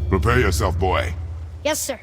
Prepare yourself, boy. Yes, sir.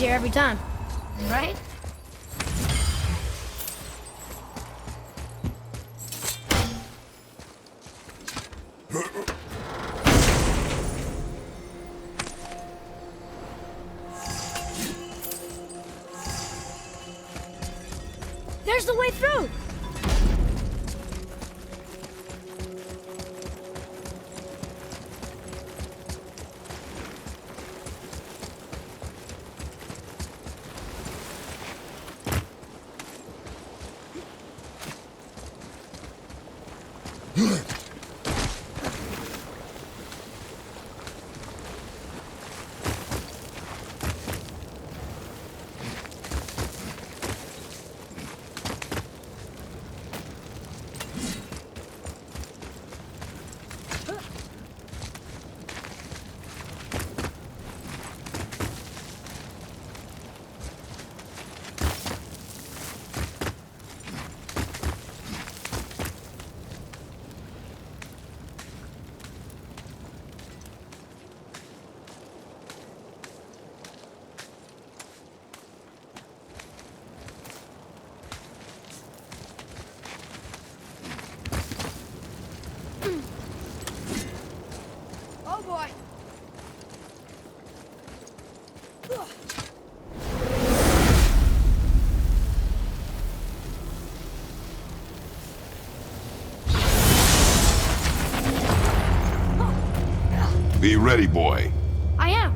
Every time, right? There's the way through! Oh boy. Be ready, boy. I am.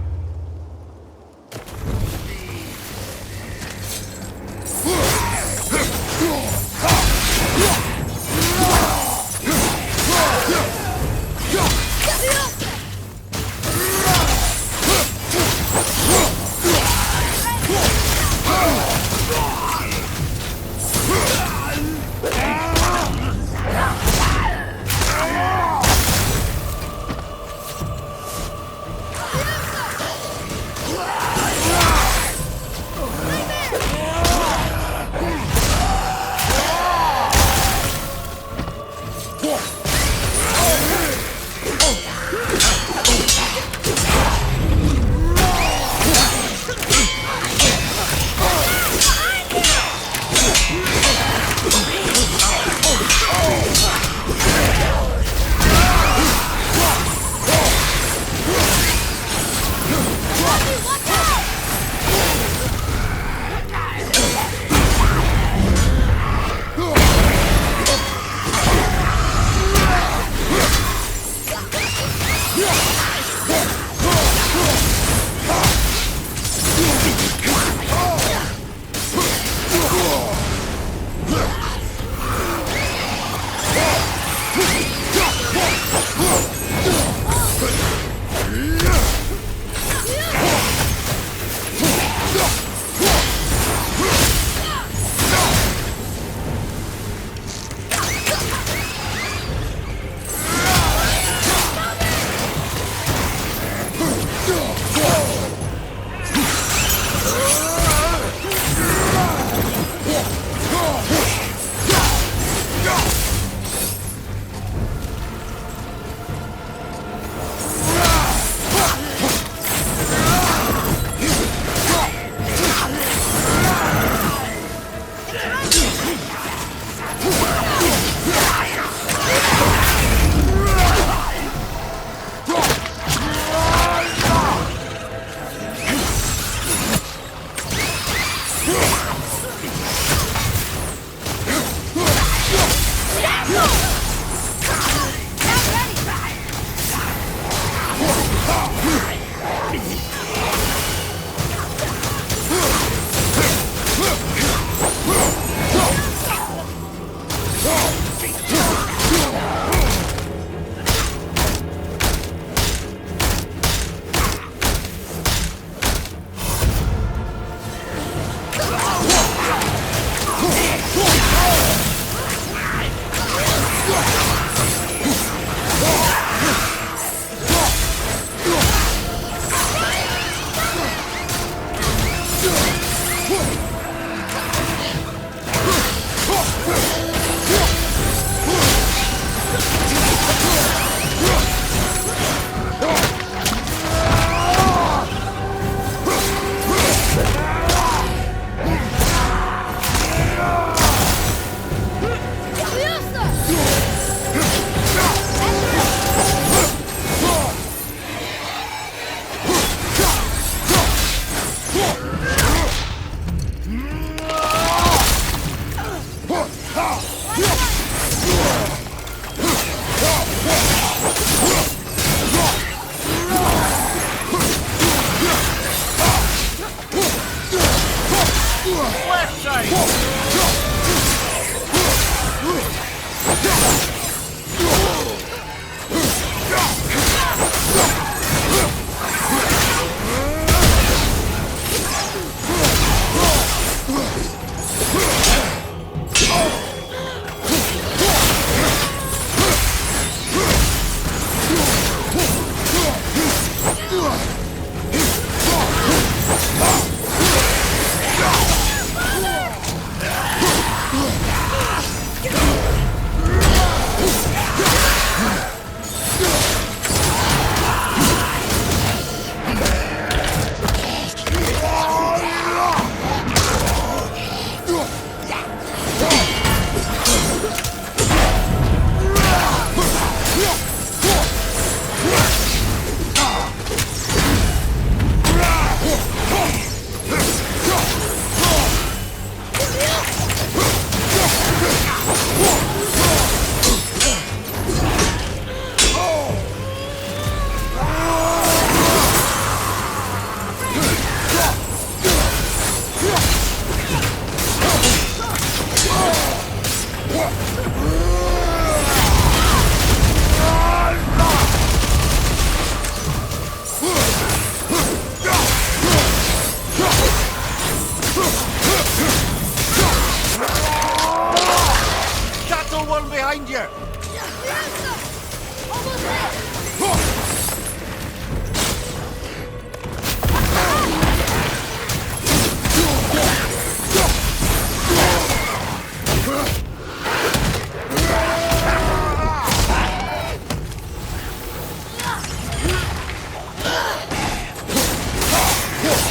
Left side! One behind you! Almost there!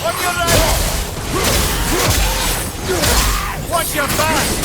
On your left! Watch your back!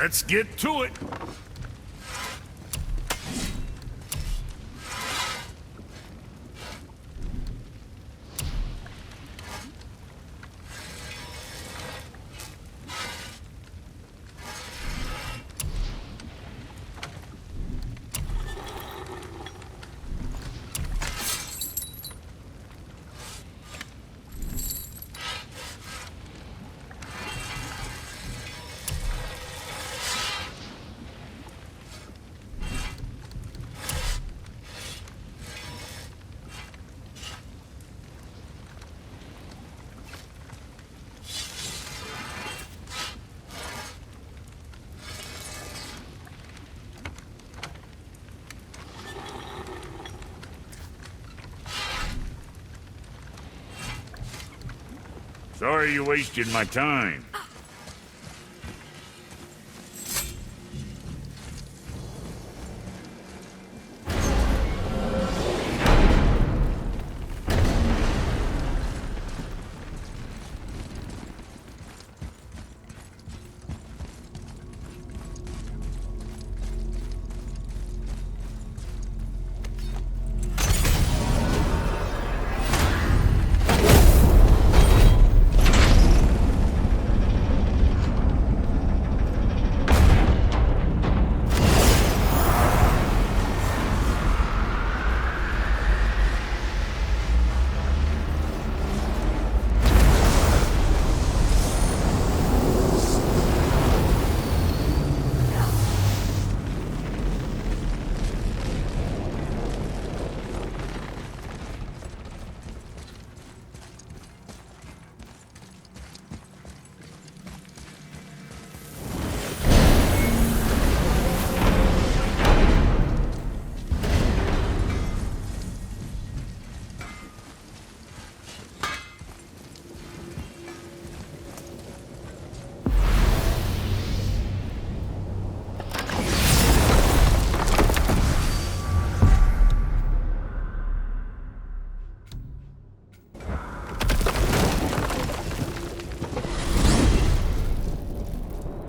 Let's get to it. Sorry you wasted my time.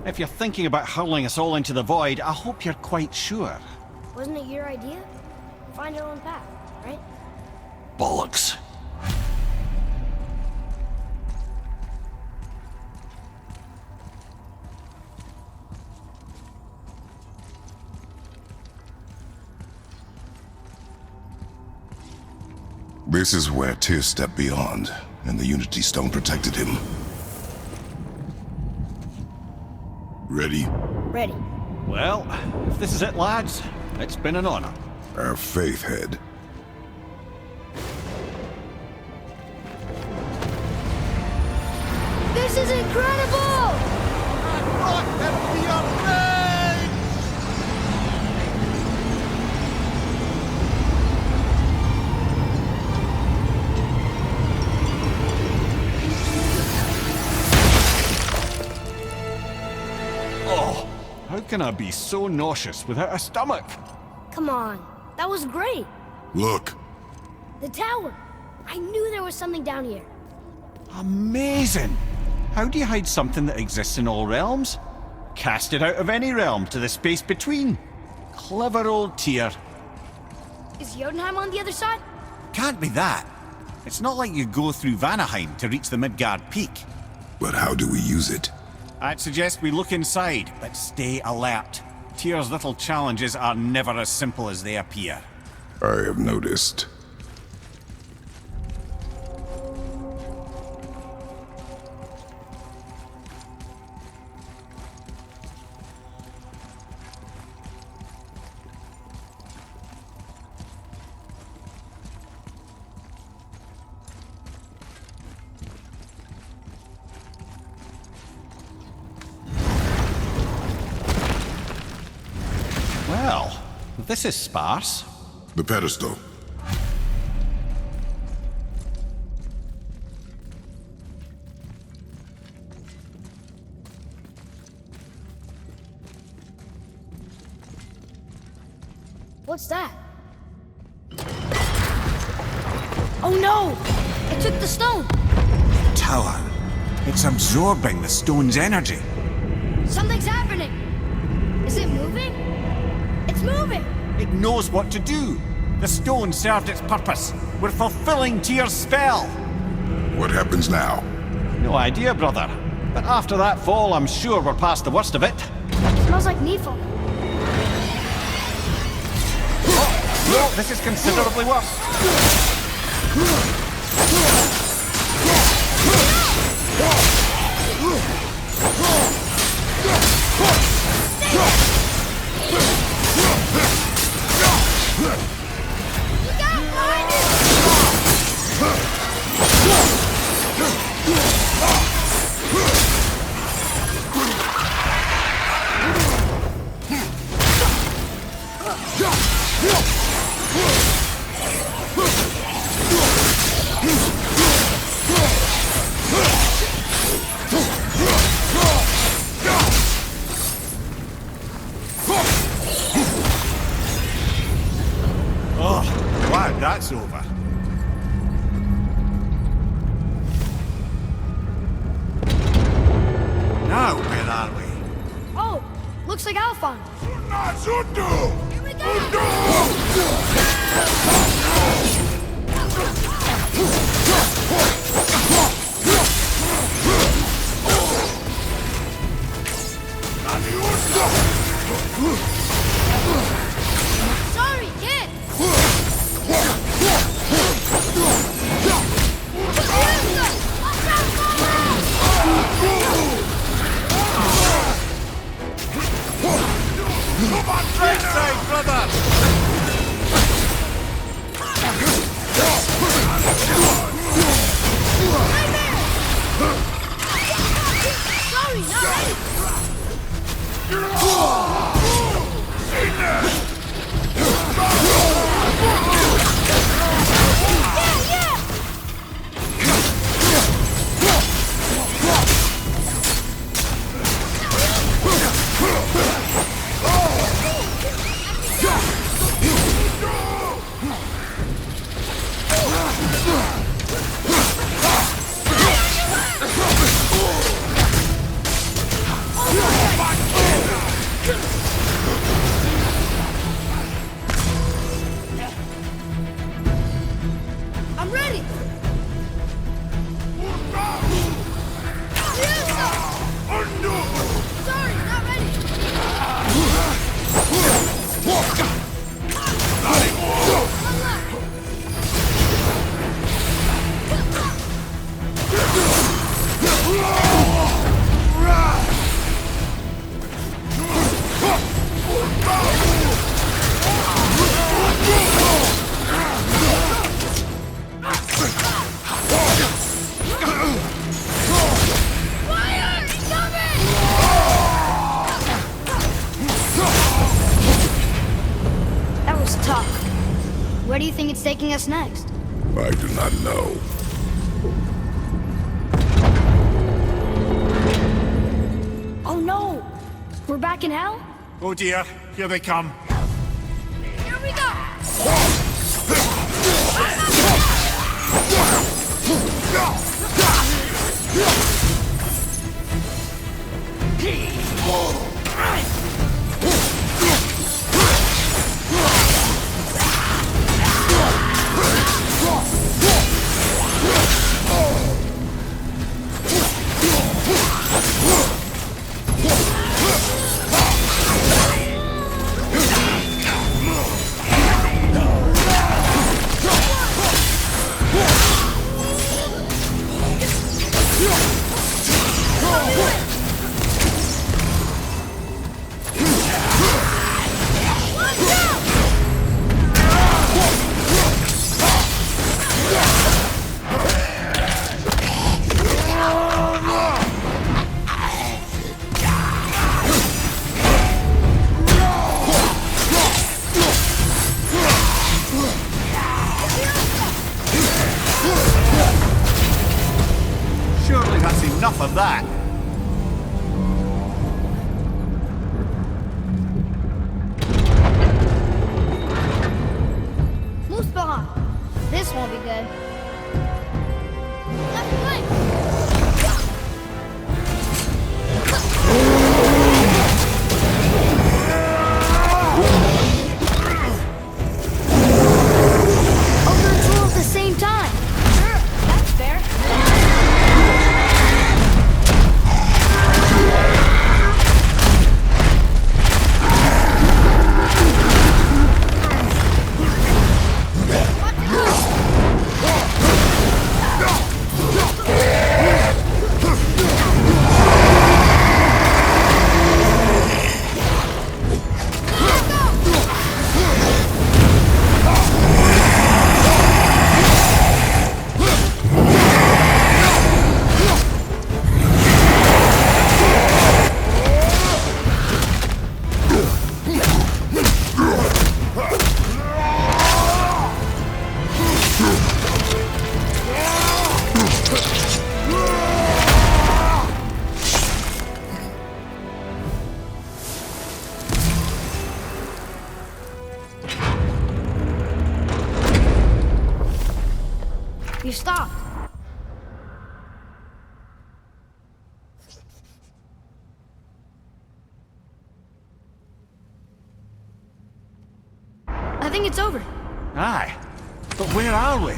If you're thinking about hurling us all into the void, I hope you're quite sure. Wasn't it your idea? Find our own path, right? Bollocks. This is where Tyr stepped beyond, and the Unity Stone protected him. Ready? Ready. Well, if this is it, lads, it's been an honor. Our faith head. This is incredible! Oh, how can I be so nauseous without a stomach? Come on, that was great. Look. The tower. I knew there was something down here. Amazing! How do you hide something that exists in all realms? Cast it out of any realm to the space between. Clever old Tyr. Is Jotunheim on the other side? Can't be that. It's not like you go through Vanaheim to reach the Midgard peak. But how do we use it? I'd suggest we look inside, but stay alert. Tyr's little challenges are never as simple as they appear. I have noticed. Well, this is sparse. The pedestal. What's that? Oh no! It took the stone! Tower. It's absorbing the stone's energy. Something's happening! Is it moving? It's moving! It knows what to do. The stone served its purpose. We're fulfilling Tyr's spell. What happens now? No idea, brother. But after that fall, I'm sure we're past the worst of it. Smells like Nephil. No, this is considerably worse. Oh, glad that's over. Now, where are we? Oh, looks like Alphon. Here we Sorry, kid! Right side, brother! Sorry, not ready! Yeah! I'm ready! Sorry, not ready! Fire! Incoming! That was tough. Where do you think it's taking us next? I do not know. Oh no! We're back in hell? Oh dear, here they come. Here we go! Surely that's enough of that. Muspellheim. This won't be good. Left flank. You stopped. I think it's over. Aye. But where are we?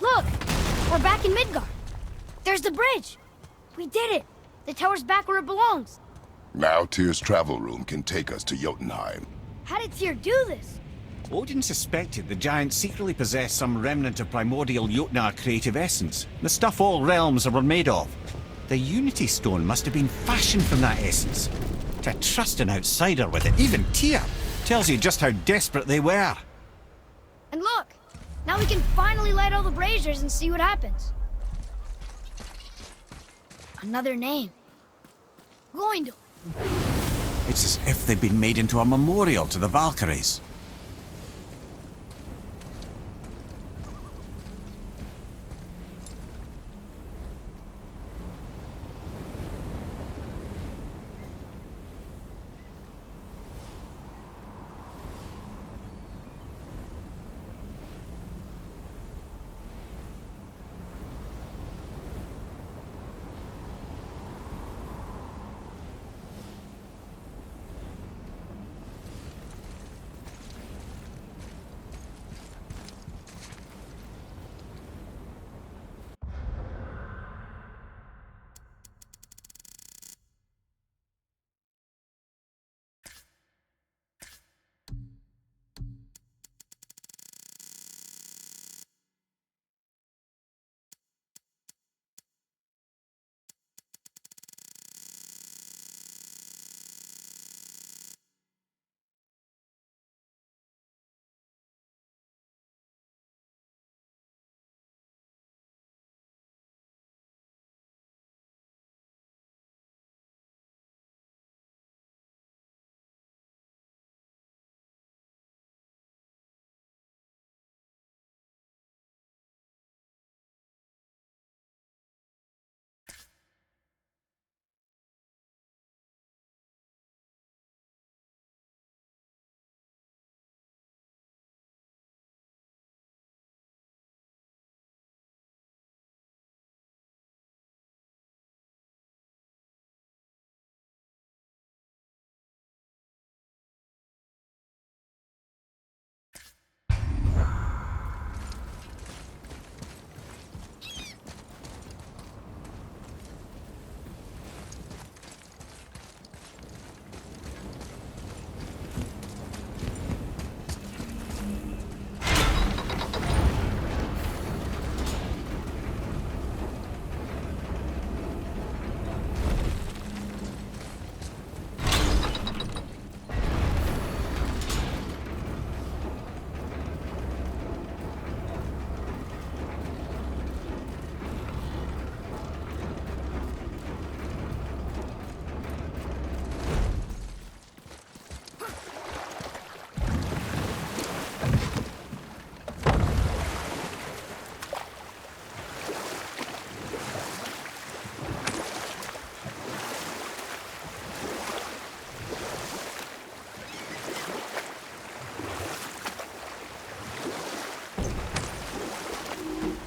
Look! We're back in Midgard. There's the bridge. We did it. The tower's back where it belongs. Now Tyr's travel room can take us to Jotunheim. How did Tyr do this? Odin suspected the giants secretly possessed some remnant of primordial Jotnar creative essence, the stuff all realms were made of. The Unity Stone must have been fashioned from that essence. To trust an outsider with it, even Tyr, tells you just how desperate they were. And look! Now we can finally light all the braziers and see what happens. Another name. Goindel. It's as if they'd been made into a memorial to the Valkyries.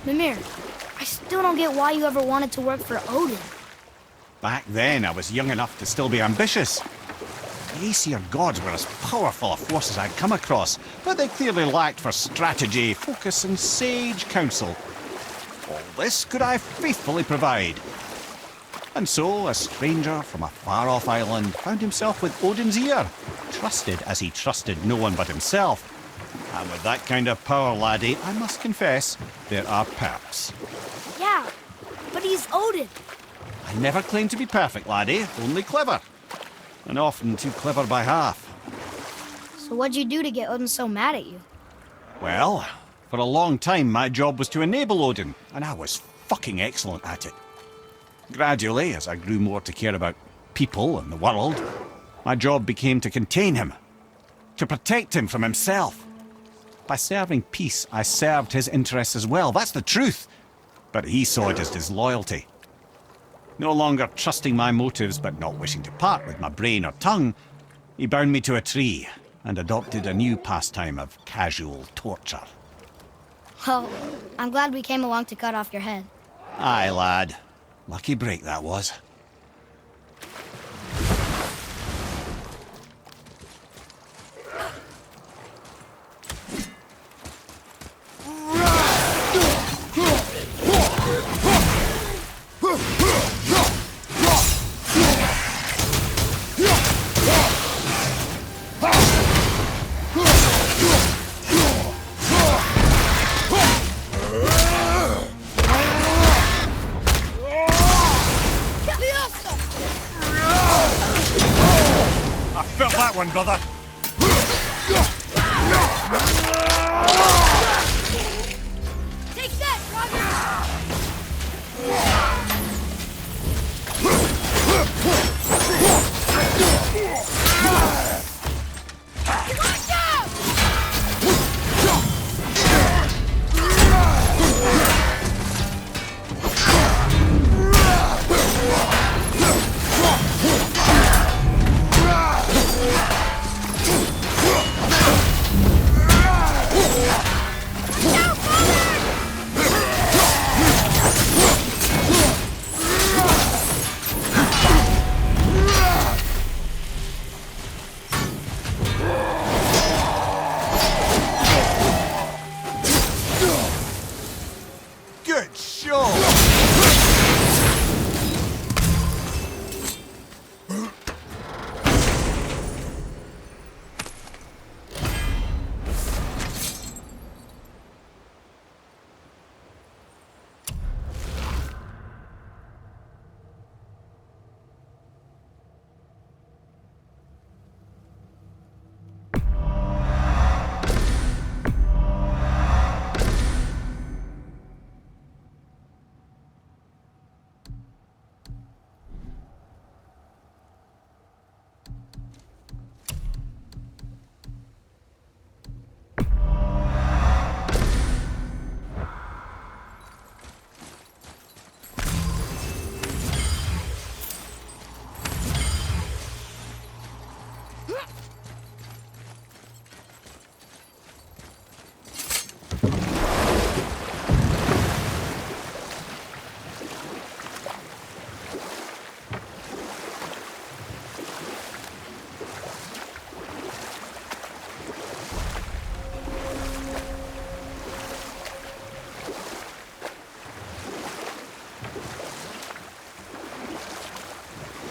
Mimir, I still don't get why you ever wanted to work for Odin. Back then, I was young enough to still be ambitious. The Aesir gods were as powerful a force as I'd come across, but they clearly lacked for strategy, focus, and sage counsel. All this could I faithfully provide. And so, a stranger from a far-off island found himself with Odin's ear, trusted as he trusted no one but himself. And with that kind of power, laddie, I must confess, there are perks. Yeah, but he's Odin. I never claimed to be perfect, laddie, only clever. And often too clever by half. So what'd you do to get Odin so mad at you? Well, for a long time my job was to enable Odin, and I was fucking excellent at it. Gradually, as I grew more to care about people and the world, my job became to contain him, to protect him from himself. By serving peace, I served his interests as well, that's the truth. But he saw it as disloyalty. No longer trusting my motives, but not wishing to part with my brain or tongue, he bound me to a tree and adopted a new pastime of casual torture. Well, I'm glad we came along to cut off your head. Aye, lad. Lucky break that was. Felt that one, brother. Take that, Watch out! Good show!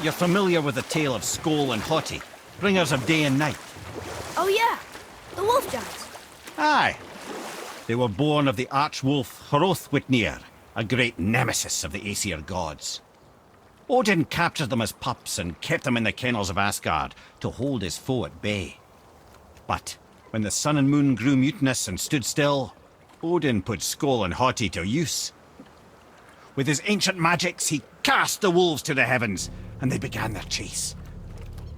You're familiar with the tale of Skoll and Hoti, bringers of day and night? Oh yeah, the wolf giants. Aye. They were born of the arch-wolf Hrothwitnir, a great nemesis of the Aesir gods. Odin captured them as pups and kept them in the kennels of Asgard to hold his foe at bay. But when the sun and moon grew mutinous and stood still, Odin put Skoll and Hoti to use. With his ancient magics, he cast the wolves to the heavens, and they began their chase.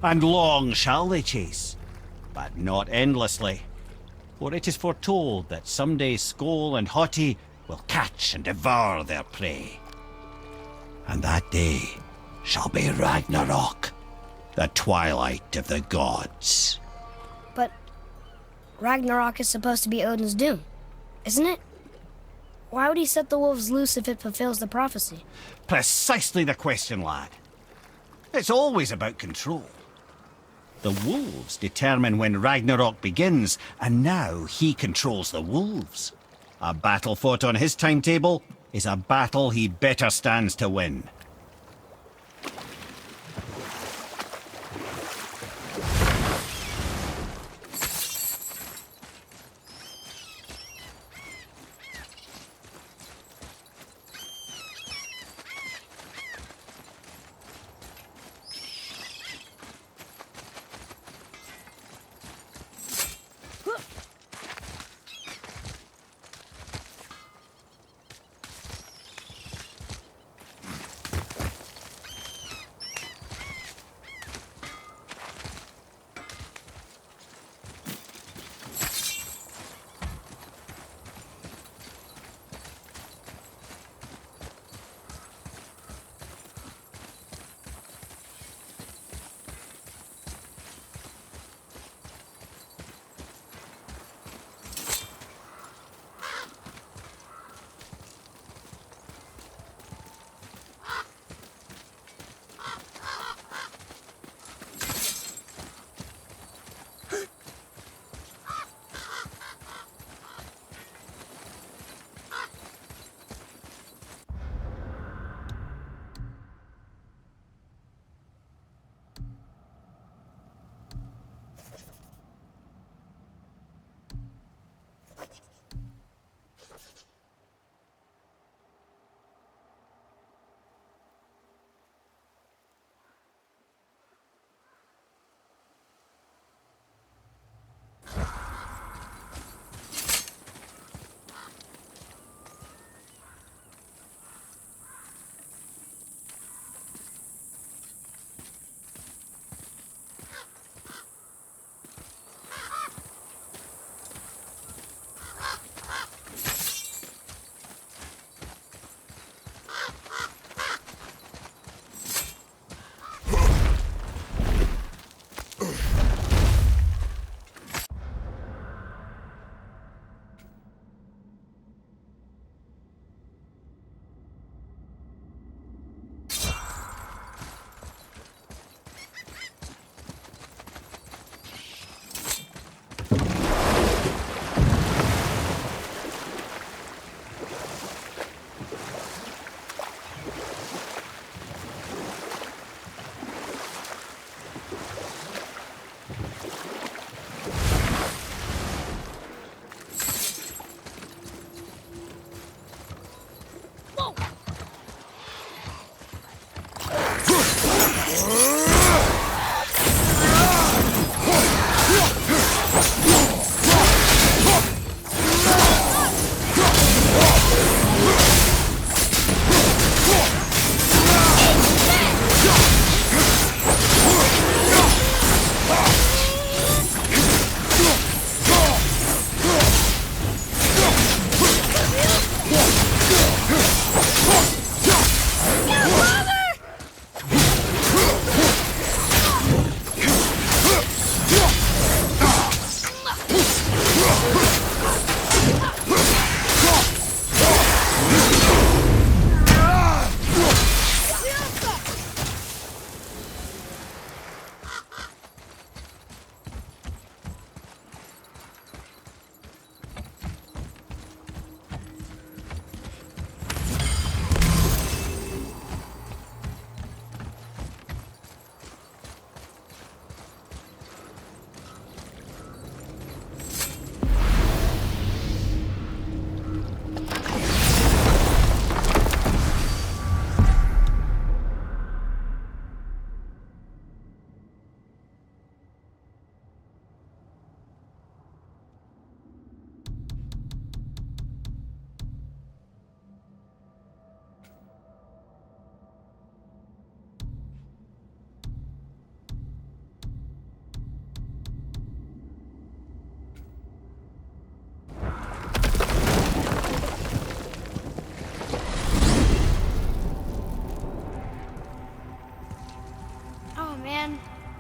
And long shall they chase, but not endlessly. For it is foretold that someday Skoll and Hoti will catch and devour their prey. And that day shall be Ragnarok, the twilight of the gods. But Ragnarok is supposed to be Odin's doom, isn't it? Why would he set the wolves loose if it fulfills the prophecy? Precisely the question, lad. It's always about control. The wolves determine when Ragnarok begins, and now he controls the wolves. A battle fought on his timetable is a battle he better stands to win.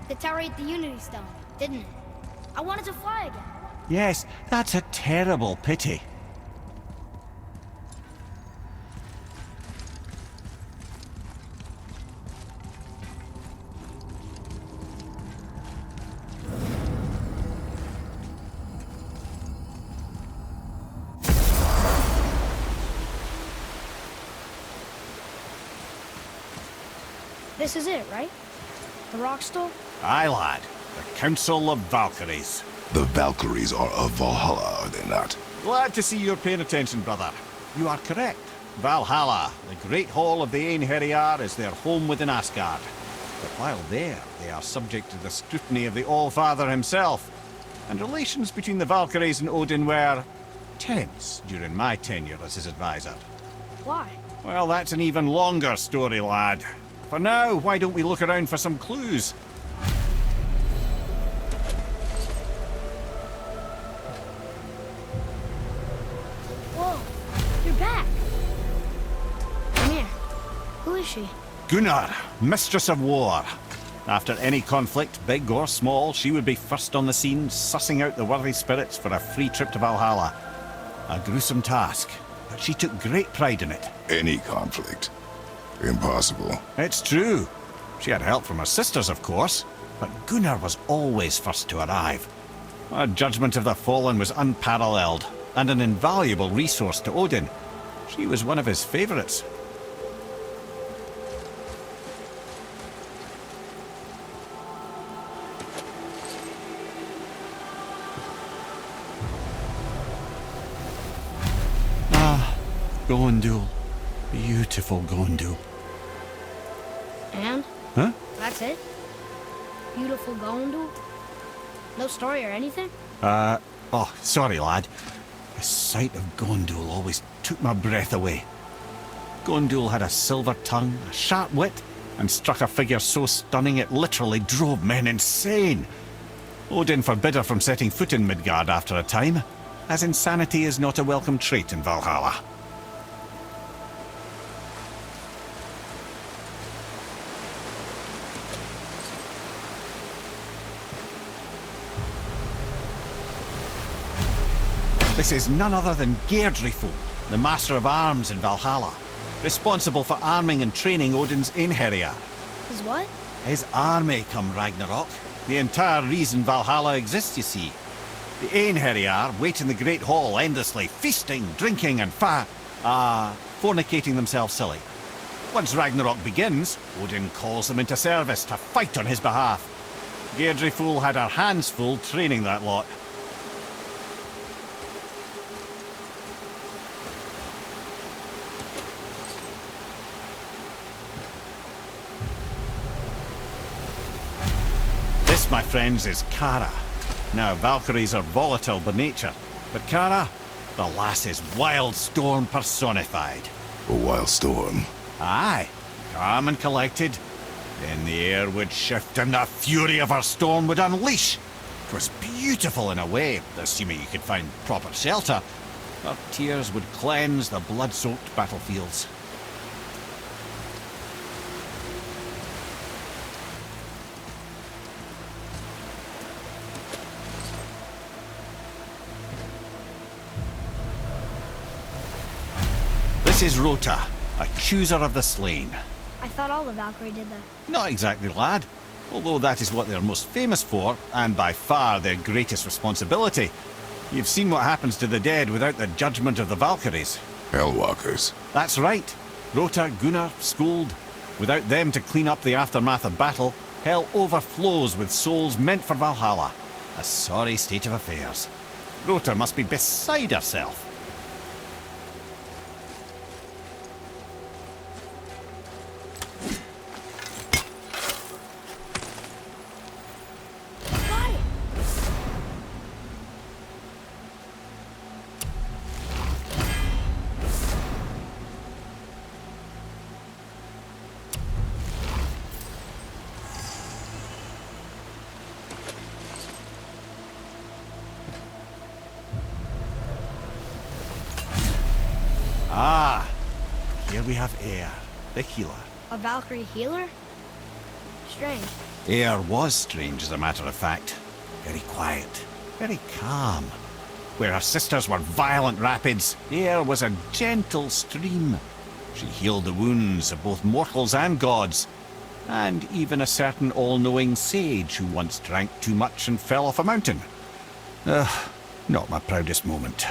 The tower ate the Unity Stone, didn't it? I wanted to fly again. Yes, that's a terrible pity. This is it, right? The rock stone? Aye, lad. The Council of Valkyries. The Valkyries are of Valhalla, are they not? Glad to see you're paying attention, brother. You are correct. Valhalla, the great hall of the Einherjar, is their home within Asgard. But while there, they are subject to the scrutiny of the All-Father himself. And relations between the Valkyries and Odin were tense during my tenure as his advisor. Why? Well, that's an even longer story, lad. For now, why don't we look around for some clues? Whoa, you're back. Come here. Who is she? Gunnar, Mistress of War. After any conflict, big or small, she would be first on the scene, sussing out the worthy spirits for a free trip to Valhalla. A gruesome task, but she took great pride in it. Any conflict. Impossible. It's true. She had help from her sisters, of course, but Gunnar was always first to arrive. Her judgment of the fallen was unparalleled, and an invaluable resource to Odin. She was one of his favourites. Gondul. Beautiful Gondul. And? Huh? That's it? Beautiful Gondul? No story or anything? Oh, sorry, lad. The sight of Gondul always took my breath away. Gondul had a silver tongue, a sharp wit, and struck a figure so stunning it literally drove men insane. Odin forbid her from setting foot in Midgard after a time, as insanity is not a welcome trait in Valhalla. This is none other than Geirdriful, the Master of Arms in Valhalla, responsible for arming and training Odin's Einherjar. Is what? His army come Ragnarok. The entire reason Valhalla exists, you see. The Einherjar wait in the Great Hall endlessly, feasting, drinking and fornicating themselves silly. Once Ragnarok begins, Odin calls them into service to fight on his behalf. Geirdriful had her hands full training that lot. This, my friends, is Kara. Now, Valkyries are volatile by nature, but Kara, the lass is wild storm personified. A wild storm. Aye, calm and collected. Then the air would shift and the fury of her storm would unleash. 'Twas beautiful in a way, assuming you could find proper shelter. Her tears would cleanse the blood-soaked battlefields. This is Rota, accuser of the slain. I thought all the Valkyrie did that. Not exactly, lad. Although that is what they're most famous for, and by far their greatest responsibility. You've seen what happens to the dead without the judgment of the Valkyries. Hellwalkers. That's right. Rota, Gunnar, Skuld. Without them to clean up the aftermath of battle, hell overflows with souls meant for Valhalla. A sorry state of affairs. Rota must be beside herself. Got it! Ah, here we have Air, the healer. A Valkyrie healer? Strange. Air was strange, as a matter of fact. Very quiet, very calm. Where her sisters were violent rapids, Air was a gentle stream. She healed the wounds of both mortals and gods, and even a certain all-knowing sage who once drank too much and fell off a mountain. Not my proudest moment.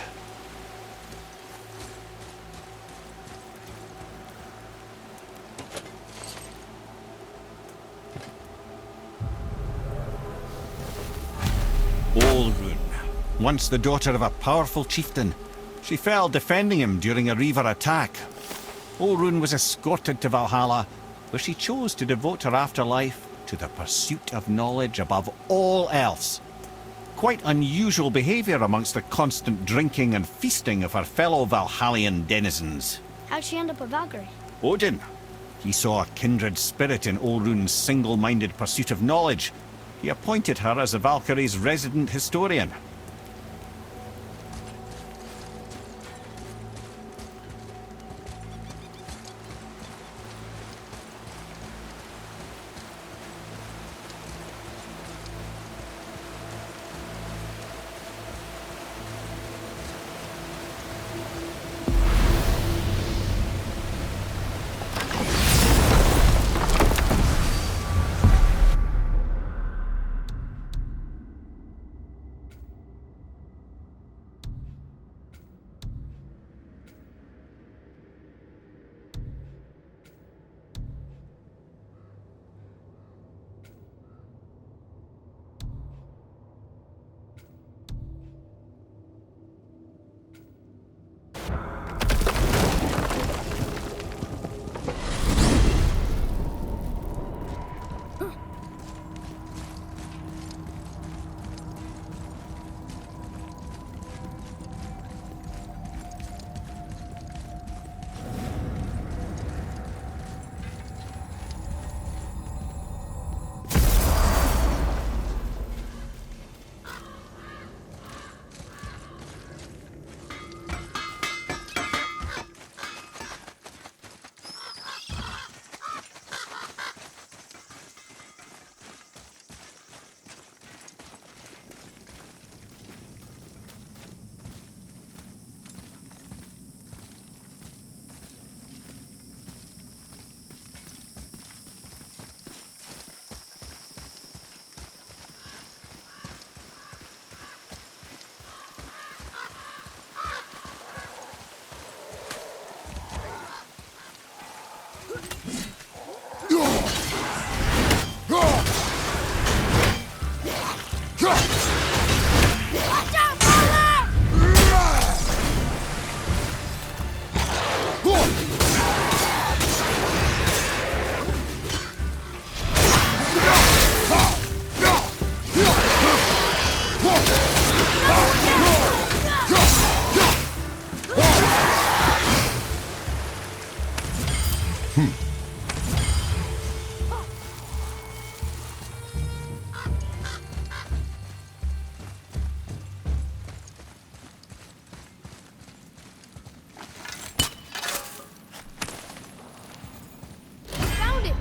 once the daughter of a powerful chieftain. She fell defending him during a Reaver attack. Olrun was escorted to Valhalla, where she chose to devote her afterlife to the pursuit of knowledge above all else. Quite unusual behaviour amongst the constant drinking and feasting of her fellow Valhallian denizens. How'd she end up a Valkyrie? Odin. He saw a kindred spirit in Olrun's single-minded pursuit of knowledge. He appointed her as the Valkyrie's resident historian. Found it!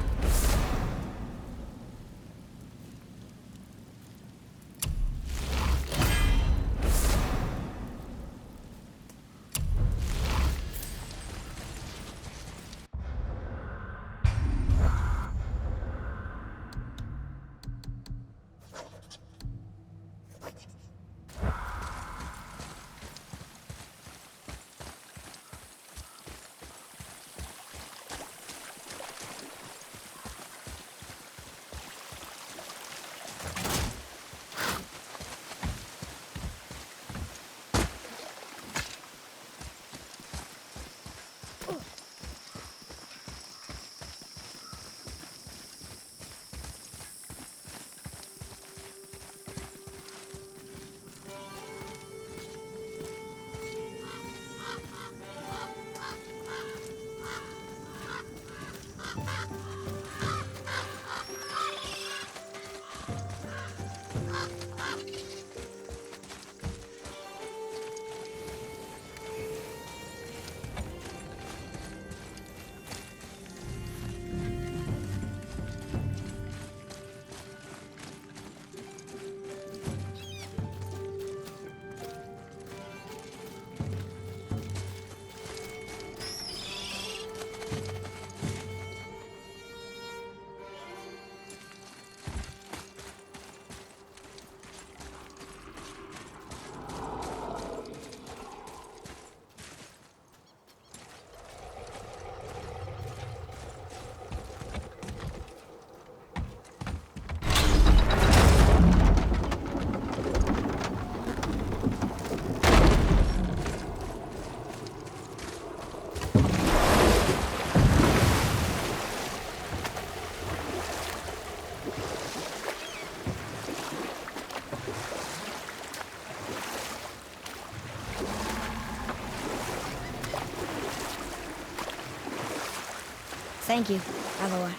Thank you, by the way,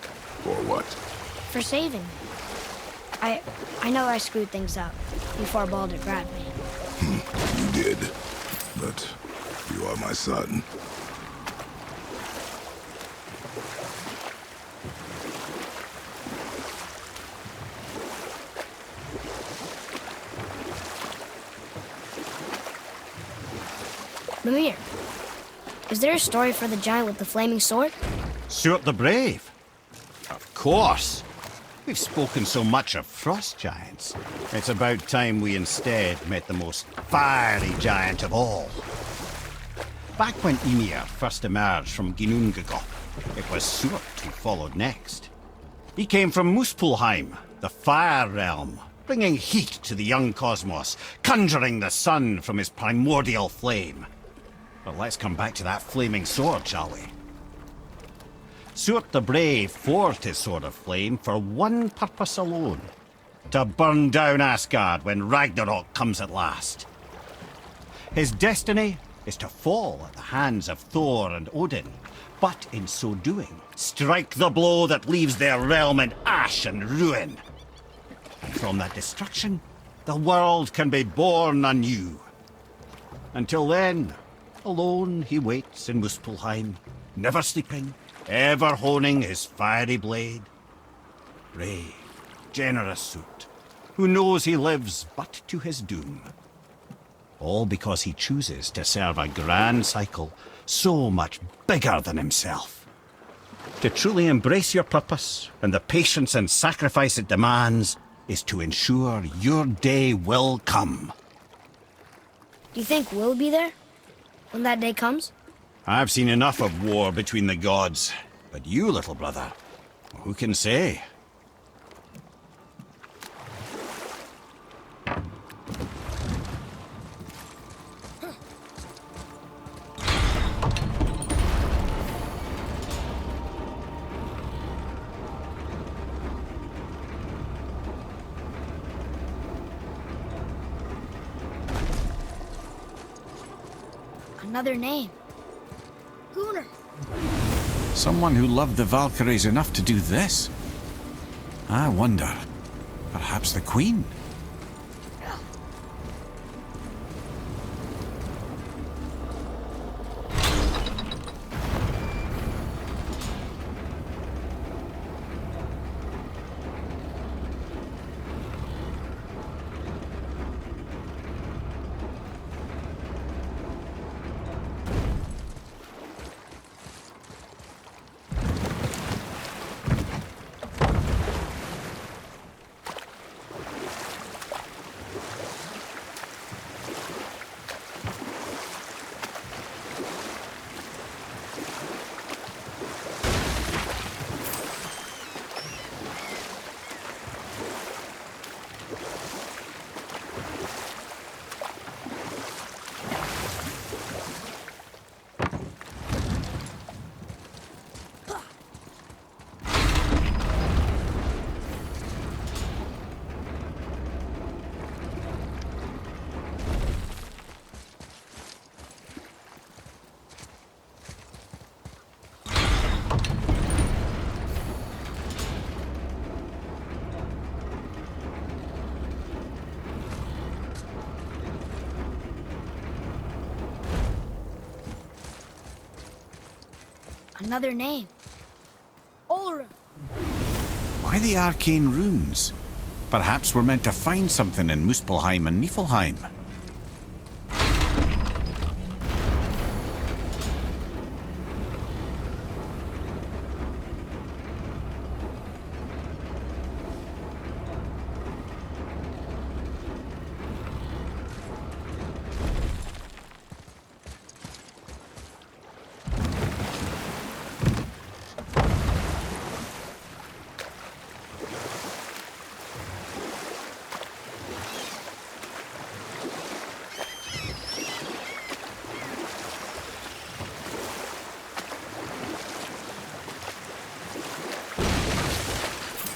For what? for saving me. I know I screwed things up before Baldur grabbed me. You did. But you are my son. Mimir, is there a story for the giant with the flaming sword? Stuart the Brave? Of course. We've spoken so much of frost giants. It's about time we instead met the most fiery giant of all. Back when Ymir first emerged from Ginnungagap, it was Stuart who followed next. He came from Muspellheim, the fire realm, bringing heat to the young cosmos, conjuring the sun from his primordial flame. But let's come back to that flaming sword, shall we? Stuart the Brave forged his sword of flame for one purpose alone: to burn down Asgard when Ragnarok comes at last. His destiny is to fall at the hands of Thor and Odin, but in so doing, strike the blow that leaves their realm in ash and ruin. And from that destruction, the world can be born anew. Until then, alone he waits in Muspellheim, never sleeping, ever honing his fiery blade. Brave, generous suit, who knows he lives but to his doom. All because he chooses to serve a grand cycle so much bigger than himself. To truly embrace your purpose and the patience and sacrifice it demands is to ensure your day will come. Do you think we'll be there when that day comes? I've seen enough of war between the gods, but you, little brother, who can say? Another name. Gunnar. Someone who loved the Valkyries enough to do this? I wonder. Perhaps the Queen? Another name. Ulra. Why the arcane runes? Perhaps we're meant to find something in Muspellheim and Niflheim.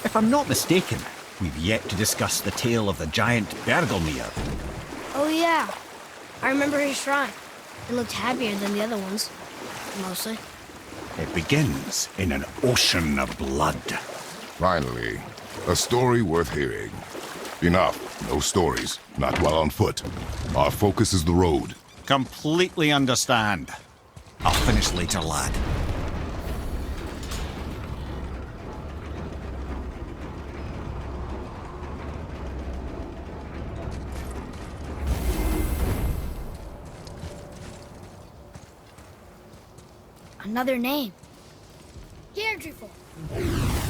If I'm not mistaken, we've yet to discuss the tale of the giant Bergelmir. Oh yeah. I remember his shrine. It looked happier than the other ones. Mostly. It begins in an ocean of blood. Finally, a story worth hearing. Enough. No stories. Not while on foot. Our focus is the road. Completely understand. I'll finish later, lad. Another name. Here, Drifle.